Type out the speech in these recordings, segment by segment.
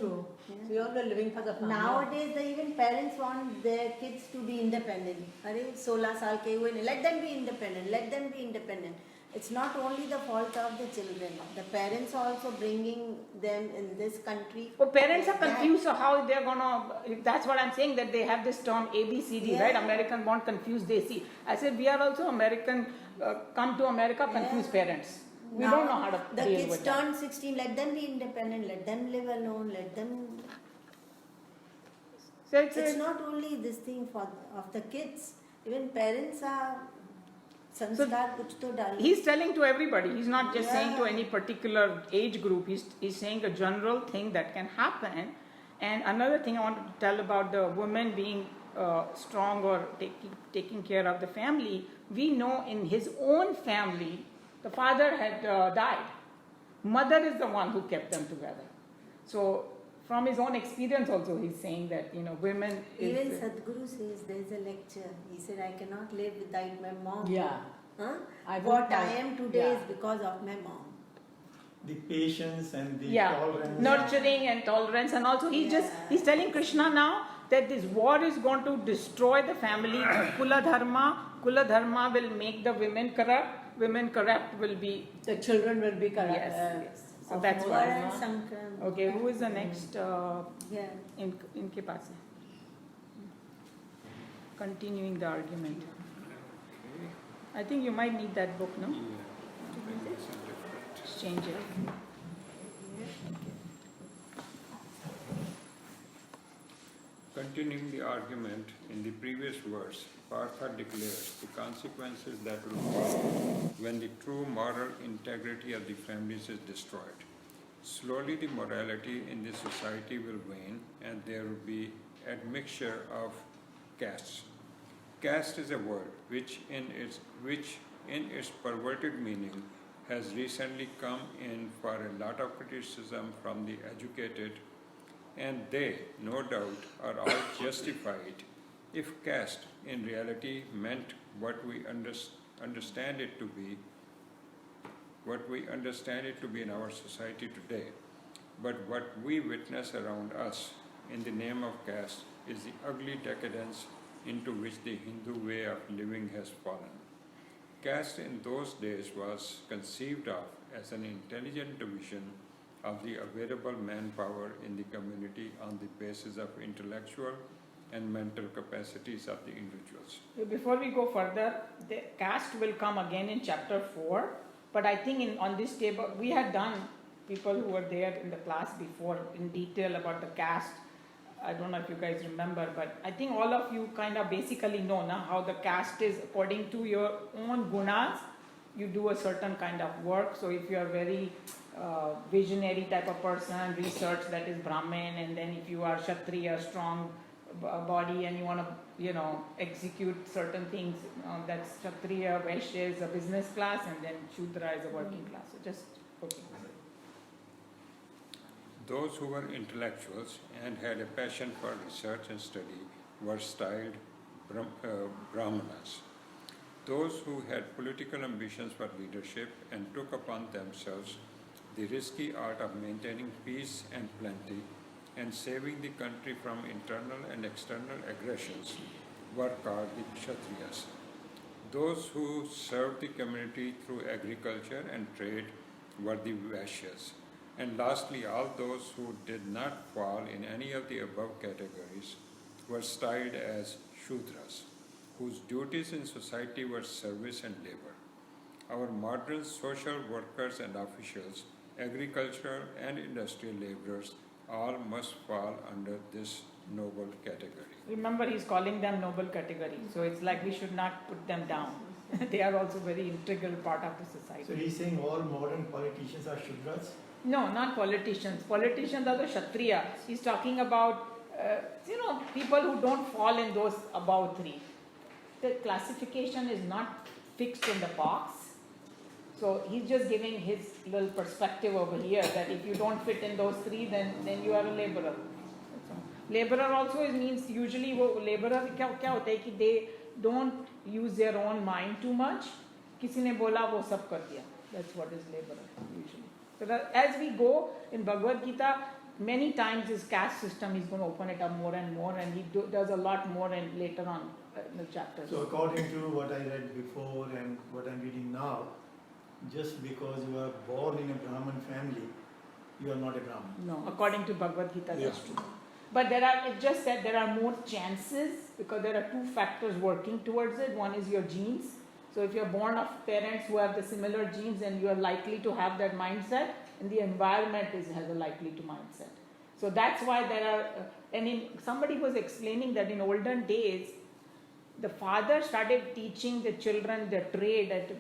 true. Yeah. So you're all living for the family. Nowadays, even parents want their kids to be independent. Arey, 16 saal ke hue, let them be independent. Let them be independent. It's not only the fault of the children. The parents are also bringing them in this country. Well, parents are confused, so how they're gonna, that's what I'm saying, that they have this term ABCD, Yeah. right? American born, confused, they see. I said, we are also American, come to America, confused parents. We don't know how to the deal kids with that. turn 16, let them be independent, let them live alone, let them. So It's not only this thing of the kids, even parents are sanskar kuch to dal. he's telling to everybody. He's not just saying to Yeah. any particular age group. He's saying a general thing that can happen. And another thing I want to tell about the woman being strong or taking care of the family. We know in his own family, the father had died. Mother is the one who kept them together. So from his own experience also, he's saying that, women Even is... Sadhguru says there is a lecture. He said, I cannot live without my mom. Yeah. Huh? What I am today is because of my mom. The patience and the Yeah, tolerance. nurturing and tolerance, and also he's telling Krishna now that this war is going to destroy the family. Kula dharma will make the women corrupt. Women corrupt will be... The children will be correct. Yes. So of that's more why. Varan dharma. Sankram. Okay, who is the next? Yeah. इनके पास है. Continuing the argument. I think you might need that book, no? Just change it. Continuing the argument, in the previous verse, Partha declares the consequences that will follow when the true moral integrity of the families is destroyed. Slowly the morality in the society will wane and there will be admixture of castes. Caste is a word which in its perverted meaning has recently come in for a lot of criticism from the educated, and they, no doubt, are all justified if caste in reality meant what we understand it to be in our society today. But what we witness around us in the name of caste is the ugly decadence into which the Hindu way of living has fallen. Caste in those days was conceived of as an intelligent division of the available manpower in the community on the basis of intellectual and mental capacities of the individuals. Before we go further, the caste will come again in chapter 4. But I think on this table, we had done, people who were there in the class before, in detail about the caste. I don't know if you guys remember, but I think all of you kind of basically know now how the caste is according to your own gunas. You do a certain kind of work. So if you are very visionary type of person, research, that is Brahmin, and then if you are Kshatriya, strong body, and you want to, execute certain things, that's Kshatriya, Vaishya is a business class, and then Shudra is a working class. So just, okay. Those who were intellectuals and had a passion for research and study were styled Brahmanas. Those who had political ambitions for leadership and took upon themselves the risky art of maintaining peace and plenty and saving the country from internal and external aggressions were called the Kshatriyas. Those who served the community through agriculture and trade were the Vaishyas. And lastly, all those who did not fall in any of the above categories were styled as Shudras, whose duties in society were service and labor. Our modern social workers and officials, agricultural and industrial laborers, all must fall under this noble category. Remember, he's calling them noble category. So it's like we should not put them down. They are also very integral part of the society. So he's saying all modern politicians are Shudras? No, not politicians. Politicians are the Kshatriya. He's talking about, people who don't fall in those above three. The classification is not fixed in the box. So he's just giving his little perspective over here that if you don't fit in those three, then you are a laborer. Laborer also means usually laborer क्या होता है कि they don't use their own mind too much. किसी ने बोला वो सब कर दिया. That's what is laborer usually. So that as we go in Bhagavad Gita, many times his caste system, he's going to open it up more and more, and he does a lot more and later on in the chapters. So according to what I read before and what I'm reading now, just because you are born in a Brahmin family, you are not a Brahmin. No, according to Bhagavad Gita, that's Yeah. true. But it's just that there are more chances because there are two factors working towards it. One is your genes. So if you're born of parents who have the similar genes, then you are likely to have that mindset, and the environment has a likely to mindset. So that's why there are, somebody was explaining that in olden days, the father started teaching the children the trade at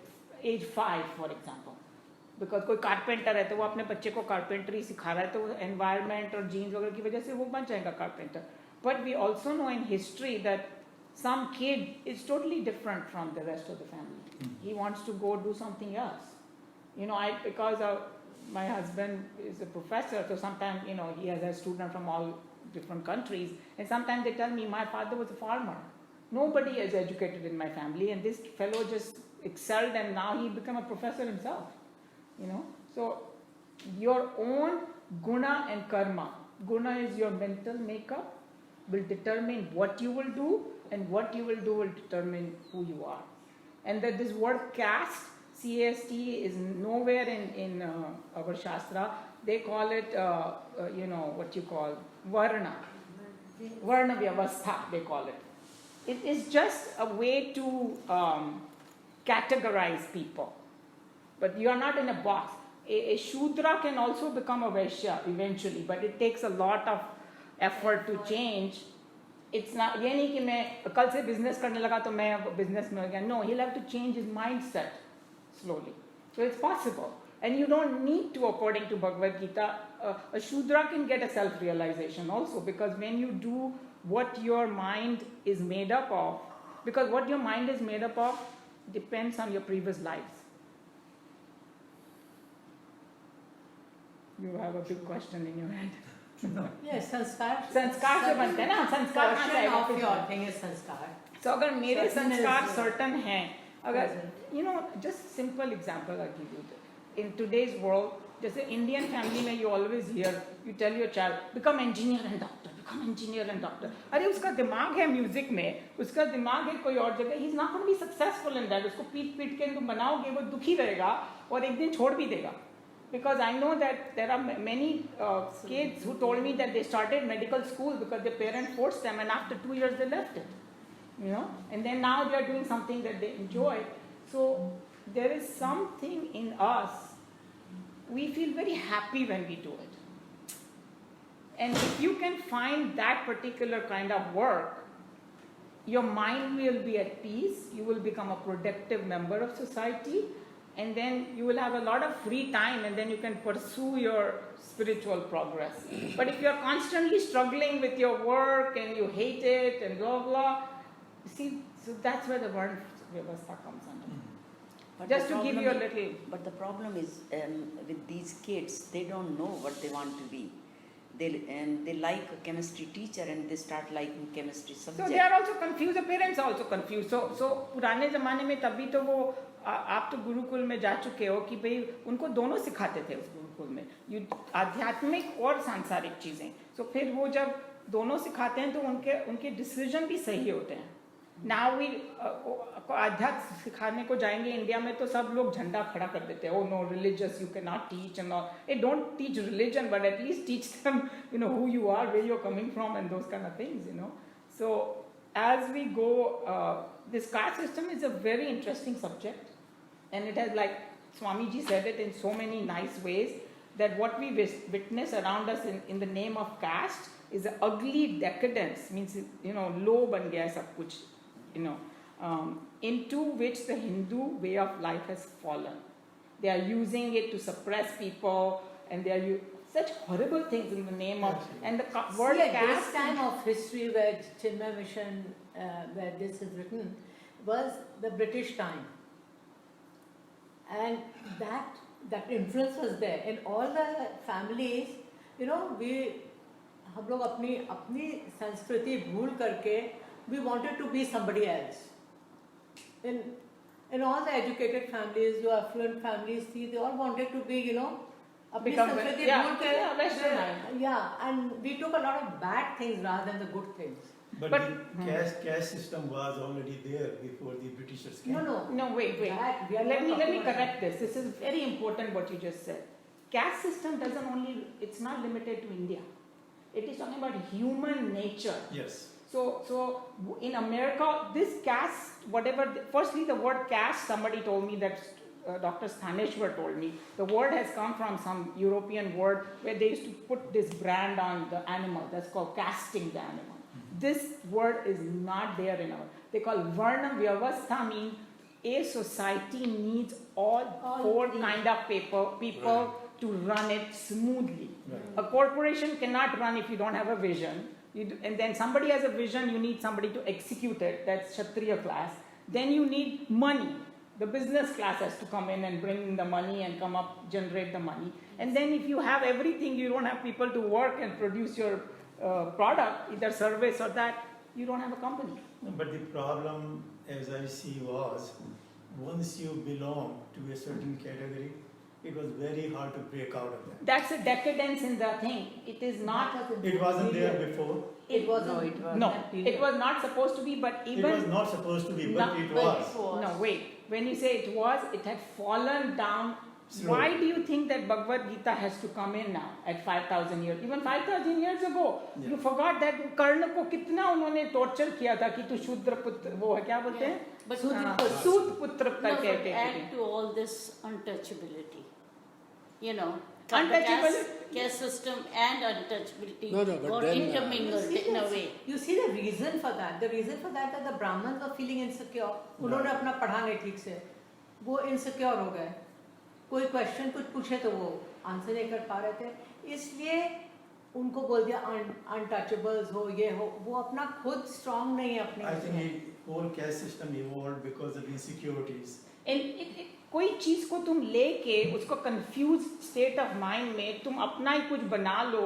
age 5, for example. Because कोई carpenter है तो वो अपने बच्चे को carpentry सिखा रहा है तो एनवायरनमेंट और जीन्स वगैरह की वजह से वो बन जाएगा carpenter but we also know in history that some kid is totally different from the rest of the family. He wants to go do something else. Because my husband is a professor, so sometimes, he has a student from all different countries, and sometimes they tell me, my father was a farmer. Nobody is educated in my family, and this fellow just excelled, and now he became a professor himself. So your own guna and karma. Guna is your mental makeup, will determine what you will do, and what you will do will determine who you are. And that this word caste, C-A-S-T, is nowhere in our Shastra. They call it, what you call, Varna. Varna Vyavastha, they call it. It is just a way to categorize people. But you are not in a box. A Shudra can also become a Vaishya eventually, but it takes a lot of effort to change. It's not, ये नहीं कि मैं कल से business करने लगा तो मैं business में हो गया. No, he'll have to change his mindset slowly. So it's possible. And you don't need to, according to Bhagavad Gita, a Shudra can get a self-realization also, because when you do what your mind is made up of, because what your mind is made up of depends on your previous lives. You have a big question in your head. Yes, संस्कार संस्कार से बनते हैं ना संस्कार कहाँ से आएगा of your thing is संस्कार. So अगर मेरे Certain संस्कार is, certain हैं अगर present. just simple example I give you. In today's world, जैसे Indian family में you always hear, you tell your child become engineer and doctor, become engineer and doctor. अरे उसका दिमाग है म्यूजिक में, उसका दिमाग है कोई और जगह, he's not going to be successful in that. उसको पीट पीट के तुम बनाओगे वो दुखी रहेगा और एक दिन छोड़ भी देगा. Because I know that there are many kids who told me that they started medical school because their parents forced them, and after 2 years they left it. And then now they are doing something that they enjoy. So there is something in us, we feel very happy when we do it. And if you can find that particular kind of work, your mind will be at peace, you will become a productive member of society, and then you will have a lot of free time, and then you can pursue your spiritual progress. But if you are constantly struggling with your work and you hate it and blah blah, see, so that's where the Varna Vyavastha comes under. But Just the to give you a little. But the problem is with these kids, they don't know what they want to be. They like a chemistry teacher and they start liking chemistry subject. So they are also confused. The parents are also confused. So पुराने ज़माने में तभी तो वो आप तो गुरुकुल में जा चुके हो कि भाई उनको दोनों सिखाते थे उस गुरुकुल में आध्यात्मिक और सांसारिक चीज़ें. So फिर वो जब दोनों सिखाते हैं तो उनके डिसीजन भी सही होते हैं. Now we आध्यात्म सिखाने को जाएंगे इंडिया में तो सब लोग झंडा खड़ा कर देते हैं. Oh no, religious you cannot teach and all. Hey, don't teach religion, but at least teach them, who you are, where you're coming from, and those kind of things, So as we go, this caste system is a very interesting subject, and it has, like Swamiji said it in so many nice ways, that what we witness around us in the name of caste is an ugly decadence. Means low ban gaya sab kuch. Into which the Hindu way of life has fallen. They are using it to suppress people, and they are such horrible things in the name of, and the word At caste. this time of history where Chinmay Mission, where this is written, was the British time. And that influence was there. In all the families, हम लोग अपनी संस्कृति भूल करके we wanted to be somebody else. In all the educated families, the affluent families, they all wanted to be, अपनी Become संस्कृति yeah, भूल के yeah, westernized. yeah, and we took a lot of bad things rather than the good things. But But- the caste system was already there before the Britishers came. No, wait. That we are Let not me talking about correct this. This is very important what you just said. Caste system doesn't only, it's not limited to India. It is talking about human nature. Yes. So in America, this caste, whatever, firstly the word caste, somebody told me that Dr. Staneshwar told me, the word has come from some European word where they used to put this brand on the animal, that's called casting the animal. This word is not there in our, they call Varna Vyavastha means a society needs all four these. kind of people to run it smoothly. Right. A corporation cannot run if you don't have a vision. And then somebody has a vision, you need somebody to execute it, that's Kshatriya class. Then you need money. The business class has to come in and bring in the money and come up, generate the money. And then if you have everything, you don't have people to work and produce your product, either service or that, you don't have a company. But the problem, as I see, was once you belong to a certain category, it was very hard to break out of that. That's a decadence in the thing. It is not. It wasn't there before. It wasn't. No, it was No, that it period. was not supposed to be, but It even. was not supposed to be, but No, it but was. it was. No, wait. When you say it was, it had fallen down. Slowly. Why do you think that Bhagavad Gita has to come in now at 5,000 years? Even 5,000 years ago, Yeah. you forgot that कर्ण को कितना उन्होंने torture किया था कि तू शूद्र पुत्र वो है क्या बोलते हैं? But सूत पुत्र no, करके but कहते add हैं. to all this untouchability. You know, Untouchability. caste system and untouchability No, but got then, intermingled in a way. You see the reason for that. The reason for that the Brahmins were feeling insecure. उन्होंने अपना पढ़ा नहीं ठीक से, वो insecure हो गए. कोई क्वेश्चन कुछ पूछे तो वो आंसर नहीं कर पा रहे थे, इसलिए उनको बोल दिया अनटचेबल्स हो ये हो, वो अपना खुद स्ट्रांग नहीं है अपने I think में. the whole caste system evolved because of insecurities. कोई चीज को तुम लेके उसको कंफ्यूज स्टेट ऑफ माइंड में तुम अपना ही कुछ बना लो.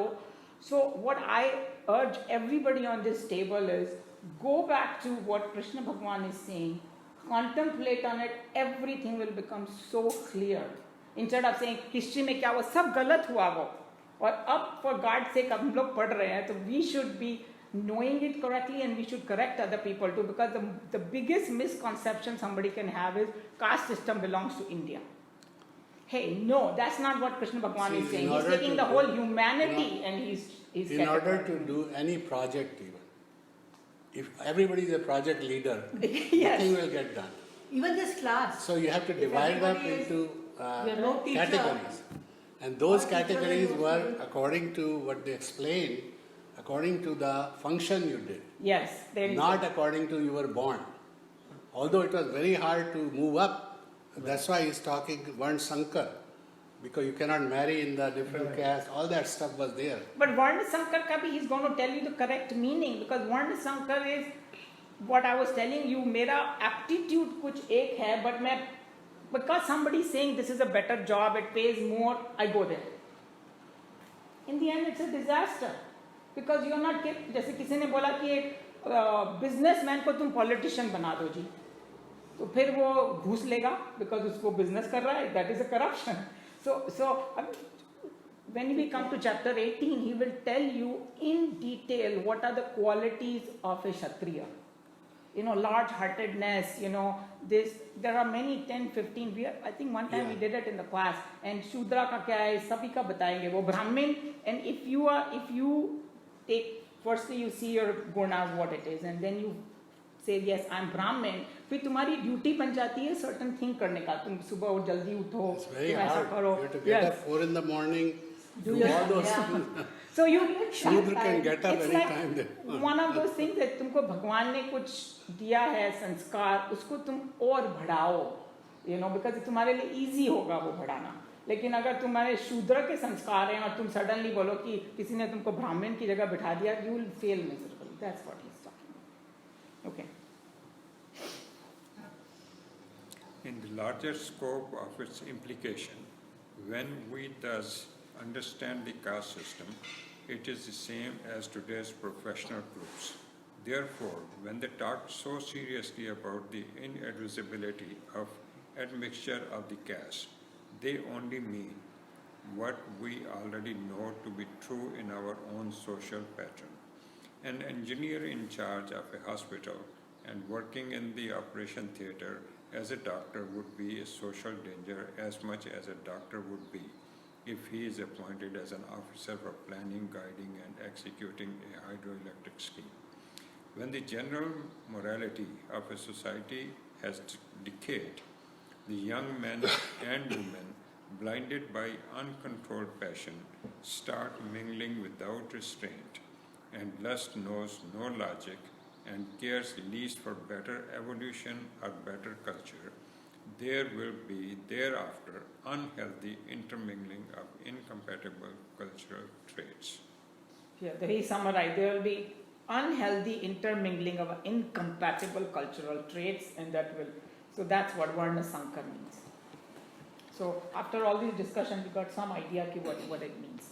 सो what I urge everybody on this table is go back to what Krishna Bhagwan is saying, contemplate on it, everything will become so clear. Instead of saying history में क्या वो सब गलत हुआ वो, और अब फॉर गॉड सेक हम लोग पढ़ रहे हैं, तो we should be knowing it correctly and we should correct other people too, because the biggest misconception somebody can have is caste system belongs to India. Hey, no, that's not what Krishna Bhagwan is See, saying. in He's order taking to the whole do- humanity you know, and he's In order to do any project even, if everybody is a project leader, Yes. nothing will get done. Even this class, So you have to If divide them everybody is- into we are no teacher. categories. And those All teachers categories and no were students. according to what they explained, according to the function you did, yes, there you not go. according to you were born. Although it was very hard to move up, that's why he's talking Varn Sankar, because you cannot marry in the different caste, all that stuff was there. But Varna Sankar ka bhi, he's going to tell you the correct meaning, because Varna Sankar is what I was telling you, मेरा aptitude कुछ एक है, but मैं, because somebody is saying this is a better job, it pays more, I go there. In the end, it's a disaster, because you are not, जैसे किसी ने बोला कि एक businessman को तुम politician बना दो जी, तो फिर वो घूस लेगा, because उसको business कर रहा है, that is a corruption. So when we come to chapter 18, he will tell you in detail what are the qualities of a Kshatriya. You know, large-heartedness, you know, there are many 10, 15, I think one time we Yeah. did it in the class, and Shudra ka kya hai, sabhi ka batayenge, wo Brahmin, and if you take, firstly you see your gunas, what it is, and then you say, yes, I'm Brahmin, फिर तुम्हारी duty बन जाती है certain thing करने का, तुम सुबह उठ जल्दी उठो, It's very तुम ऐसा hard. करो, You have to get yes. up 4 in the morning, do your- all those yeah. things. So you Shudra can get up it's any like time they one of those things that तुमको भगवान ने कुछ दिया है संस्कार, उसको तुम और बढ़ाओ, you know, because तुम्हारे लिए easy होगा वो बढ़ाना. लेकिन अगर तुम्हारे शूद्र के संस्कार हैं और तुम suddenly बोलो कि किसी ने तुमको ब्राह्मण की जगह बिठा दिया, you will fail miserably. That's what he's talking about. Okay. In the larger scope of its implication, when we thus understand the caste system, it is the same as today's professional groups. Therefore, when they talk so seriously about the inadmissibility of admixture of the caste, they only mean what we already know to be true in our own social pattern. An engineer in charge of a hospital and working in the operation theater as a doctor would be a social danger as much as a doctor would be if he is appointed as an officer for planning, guiding, and executing a hydroelectric scheme. When the general morality of a society has decayed, the young men and women, blinded by uncontrolled passion, start mingling without restraint, and lust knows no logic and cares least for better evolution or better culture. There will be thereafter unhealthy intermingling of incompatible cultural traits. Yeah, he summarized. There will be unhealthy intermingling of incompatible cultural traits, and that will. So that's what Varna Sankar means. So after all these discussions, we got some idea what it means.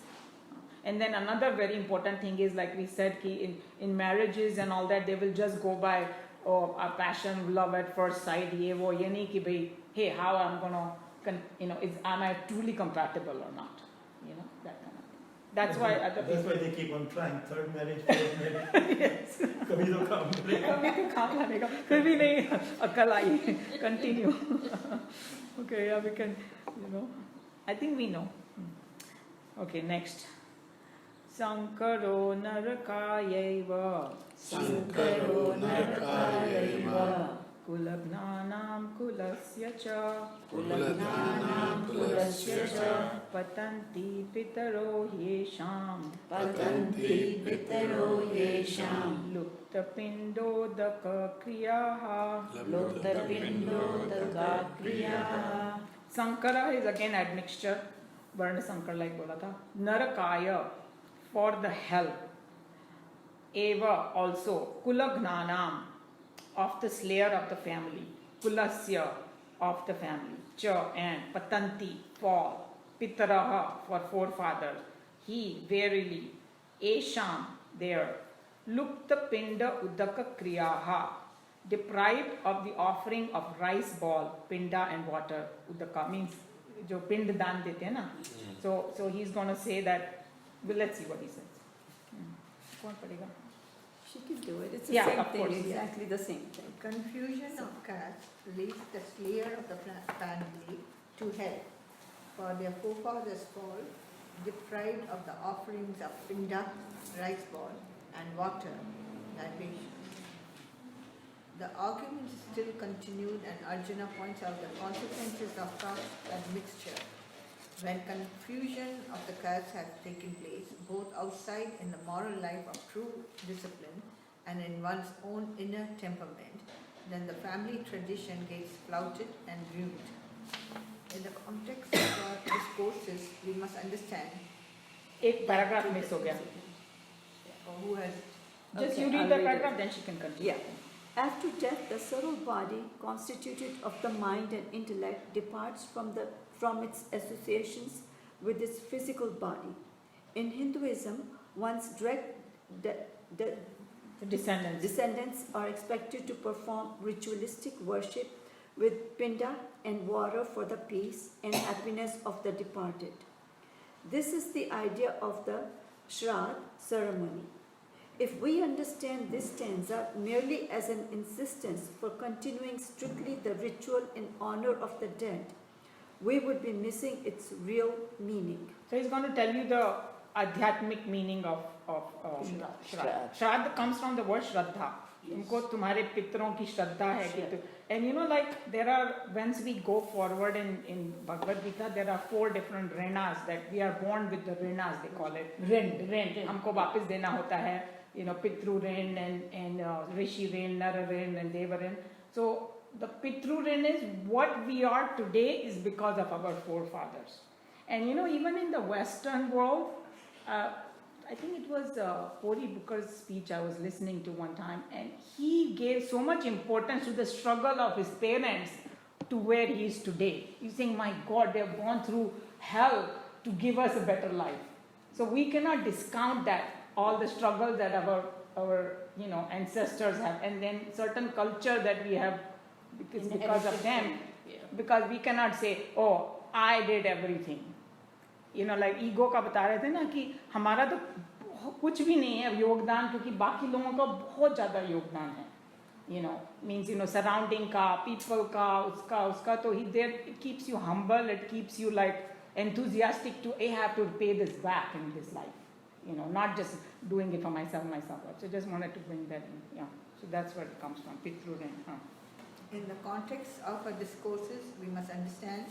And then another very important thing is, like we said, in marriages and all that, they will just go by a passion, love at first sight. Ye nahi ki bhai, hey, how I'm gonna, am I truly compatible or not? That kind of thing. That's why other people. That's why they keep on trying. Third marriage, fourth marriage. Yes. कभी तो काम करेगा. कभी तो काम लगेगा, फिर भी नहीं अकल आई. Continue. Okay, yeah, we can, I think we know. Okay, next. Sankaro narakayaiva. Sankaro narakayaiva. Kulabhnanam kulasya cha. Kulabhnanam kulasya cha. Patanti pitaro yesham. Patanti pitaro yesham. Lupta pindodaka kriyaha. Lupta pindodaka kriyaha. Sankara is again admixture. Varna Sankar like bola tha. Narakaya, for the hell. Eva also. Kulagnanam, of the slayer of the family. Kulasya, of the family. Cha, and Patanti, fall. Pitaraha, for forefathers. He, verily. Esham, there. Lupta pinda udaka kriyaha, deprived of the offering of rice ball, pinda and water. Udaka means jo pind dan dete hai na. So he's going to say that. Well, let's see what he says. Kaun padega? She can do it. It's the Yeah, same of thing, course, yeah. exactly the same thing. Confusion of caste leads the slayer of the family to hell, for their forefathers fall, deprived of the offerings of pinda, rice ball, and water, libation. The argument is still continued, and Arjuna points out the consequences of caste admixture. When confusion of the castes has taken place, both outside in the moral life of true discipline and in one's own inner temperament, then the family tradition gets flouted and ruined. In the context of our discourses, we must understand. एक paragraph miss हो गया. Who has? Just Okay, you read I'll the read it. paragraph, then she can continue. Yeah. After death, the subtle body, constituted of the mind and intellect, departs from its associations with its physical body. In Hinduism, one's direct The descendants. descendants are expected to perform ritualistic worship with pinda and water for the peace and happiness of the departed. This is the idea of the Shraddha ceremony. If we understand this stanza merely as an insistence for continuing strictly the ritual in honor of the dead, we would be missing its real meaning. So he's going to tell you the adhyatmic meaning of Shraddha. Shraddha comes from the word Shraddha. उनको तुम्हारे पितरों की श्रद्धा है कि and like there are, once we go forward in Bhagavad Gita, there are 4 different renas that we are born with. The renas they call it rin हमको वापस देना होता है, pitru rin and rishi rin, nara rin and deva rin. So the pitru rin is what we are today is because of our forefathers. And even in the Western world, I think it was Pori Booker's speech I was listening to one time, and he gave so much importance to the struggle of his parents to where he is today. He's saying, my God, they have gone through hell to give us a better life. So we cannot discount that, all the struggles that our ancestors have, and then certain culture that we have because of them, because we cannot say, oh, I did everything. like ego का बता रहे थे ना कि हमारा तो कुछ भी नहीं है योगदान, क्योंकि बाकी लोगों का बहुत ज़्यादा योगदान है, means surrounding का, people का, उसका तो he there, it keeps you humble, it keeps you like enthusiastic to I have to pay this back in this life, not just doing it for myself. So just wanted to bring that in, yeah. So that's where it comes from, Pitru Ren. In the context of our discourses, we must understand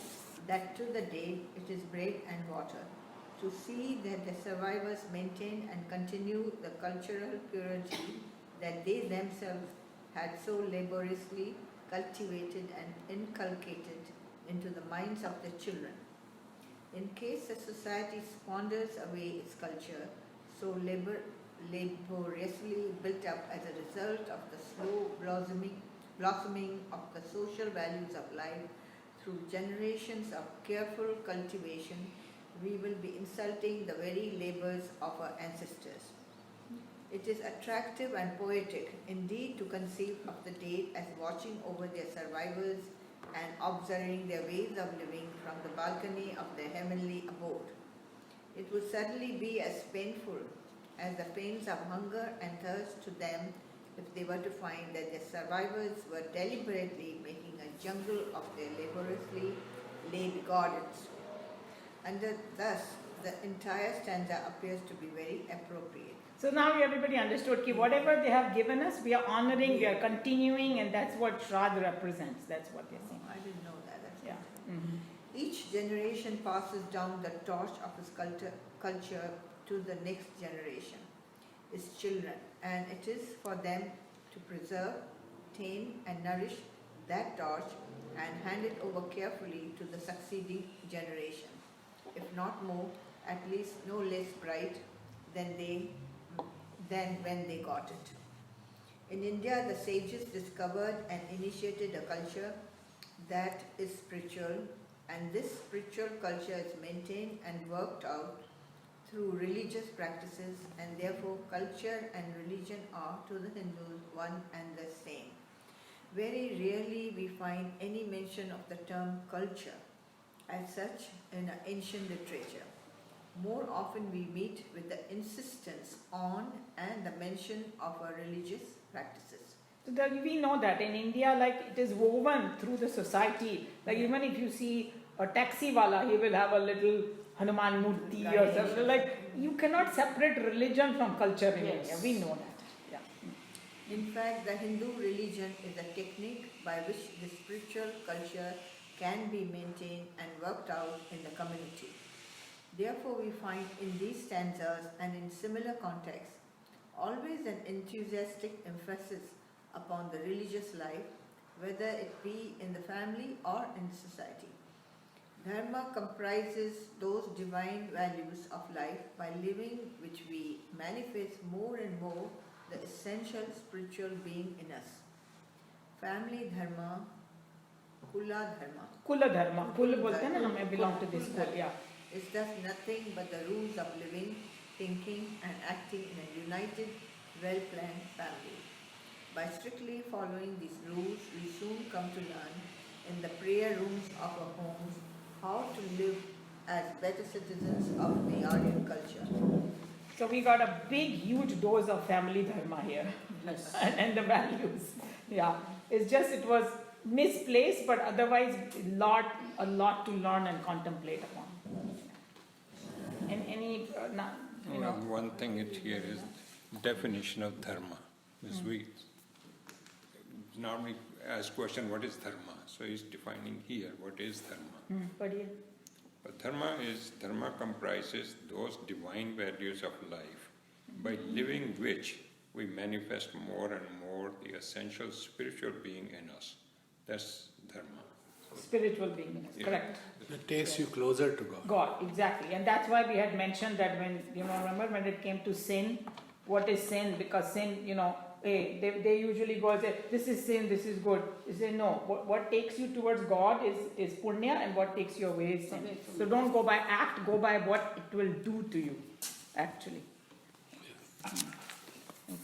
that to the day it is bread and water. To see that the survivors maintain and continue the cultural purity that they themselves had so laboriously cultivated and inculcated into the minds of their children. In case a society squanders away its culture, so laboriously built up as a result of the slow blossoming of the social values of life through generations of careful cultivation, we will be insulting the very labors of our ancestors. It is attractive and poetic indeed to conceive of the dead as watching over their survivors and observing their ways of living from the balcony of their heavenly abode. It would certainly be as painful as the pains of hunger and thirst to them if they were to find that their survivors were deliberately making a jungle of their laboriously laid gardens. And thus, the entire stanza appears to be very appropriate. So now everybody understood that whatever they have given us, we are honoring, we are continuing, and that's what Shraddha represents. That's what they're saying. I didn't know that. That's Yeah. interesting. Each generation passes down the torch of its culture to the next generation, its children, and it is for them to preserve, tame, and nourish that torch and hand it over carefully to the succeeding generation. If not more, at least no less bright than when they got it. In India, the sages discovered and initiated a culture that is spiritual, and this spiritual culture is maintained and worked out through religious practices, and therefore culture and religion are to the Hindus one and the same. Very rarely we find any mention of the term culture as such in ancient literature. More often we meet with the insistence on and the mention of our religious practices. So that we know that in India, like it is woven through the society. Like even if you see a taxi wala, he will have a little Hanuman Murti or something. Like you cannot separate religion from culture in India. We know that. Yeah. In fact, the Hindu religion is a technique by which the spiritual culture can be maintained and worked out in the community. Therefore, we find in these stanzas and in similar contexts always an enthusiastic emphasis upon the religious life, whether it be in the family or in society. Dharma comprises those divine values of life by living which we manifest more and more the essential spiritual being in us. Family dharma, kula dharma. Kula dharma. Kul bolte hain na, hum belong to this kul. Yeah. Is thus nothing but the rules of living, thinking and acting in a united, well-planned family. By strictly following these rules, we soon come to learn in the prayer rooms of our homes how to live as better citizens of the Aryan culture. So we got a big, huge dose of family dharma here. Yes. and the values. Yeah. It's just, it was misplaced, but otherwise a lot to learn and contemplate upon. And any, One thing here is definition of dharma. We normally ask question, what is dharma? So he's defining here what is dharma. But dharma comprises those divine values of life, by living which we manifest more and more the essential spiritual being in us. That's dharma. spiritual being, correct. It takes you closer to God. God, exactly. And that's why we had mentioned that when, remember when it came to sin, what is sin? Because sin, they usually go and say, this is sin, this is good. You say, no, what takes you towards God is punya, and what takes you away is sin. So don't go by act, go by what it will do to you, actually.